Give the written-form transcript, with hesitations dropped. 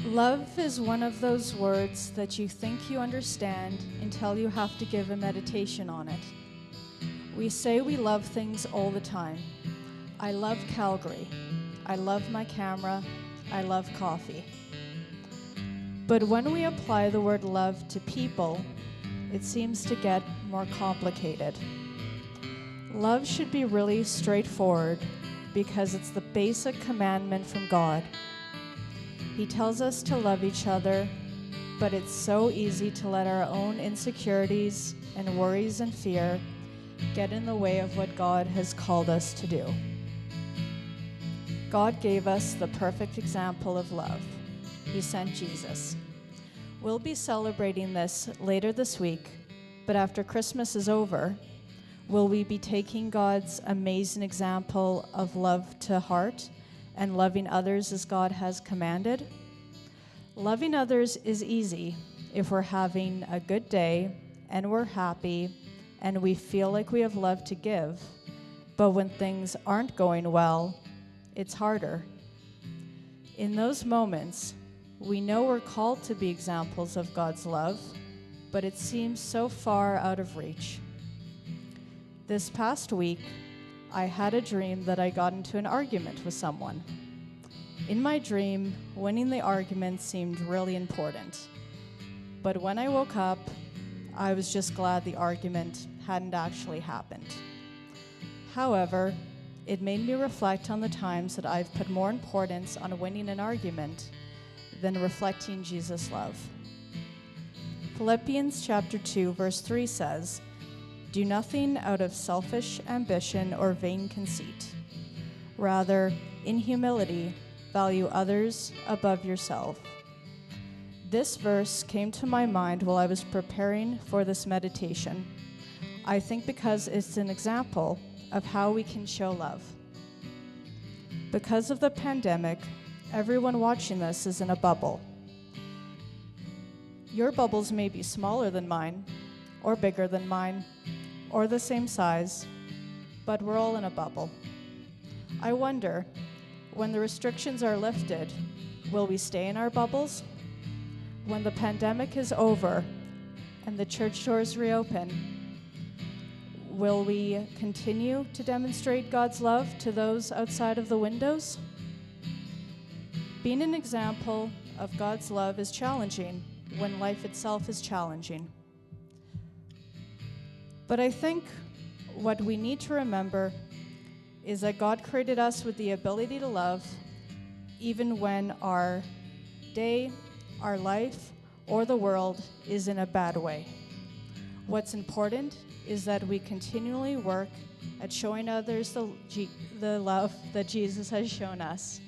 Love is one of those words that you think you understand until you have to give a meditation on it. We say we love things all the time. I love Calgary. I love my camera. I love coffee. But when we apply the word love to people, it seems to get more complicated. Love should be really straightforward because it's the basic commandment from God. He tells us to love each other, but it's so easy to let our own insecurities and worries and fear get in the way of what God has called us to do. God gave us the perfect example of love. He sent Jesus. We'll be celebrating this later this week, but after Christmas is over, will we be taking God's amazing example of love to heart and loving others as God has commanded? Loving others is easy if we're having a good day and we're happy and we feel like we have love to give. But when things aren't going well, it's harder. In those moments, we know we're called to be examples of God's love, but it seems so far out of reach. This past week, I had a dream that I got into an argument with someone. In my dream, winning the argument seemed really important. But when I woke up, I was just glad the argument hadn't actually happened. However, it made me reflect on the times that I've put more importance on winning an argument than reflecting Jesus' love. Philippians chapter 2, verse 3 says, "Do nothing out of selfish ambition or vain conceit. Rather, in humility, value others above yourself." This verse came to my mind while I was preparing for this meditation. I think because it's an example of how we can show love. Because of the pandemic, everyone watching this is in a bubble. Your bubbles may be smaller than mine, or bigger than mine, or the same size, but we're all in a bubble. I wonder, when the restrictions are lifted, will we stay in our bubbles? When the pandemic is over and the church doors reopen, will we continue to demonstrate God's love to those outside of the windows? Being an example of God's love is challenging when life itself is challenging. But I think what we need to remember is that God created us with the ability to love even when our day, our life, or the world is in a bad way. What's important is that we continually work at showing others the love that Jesus has shown us.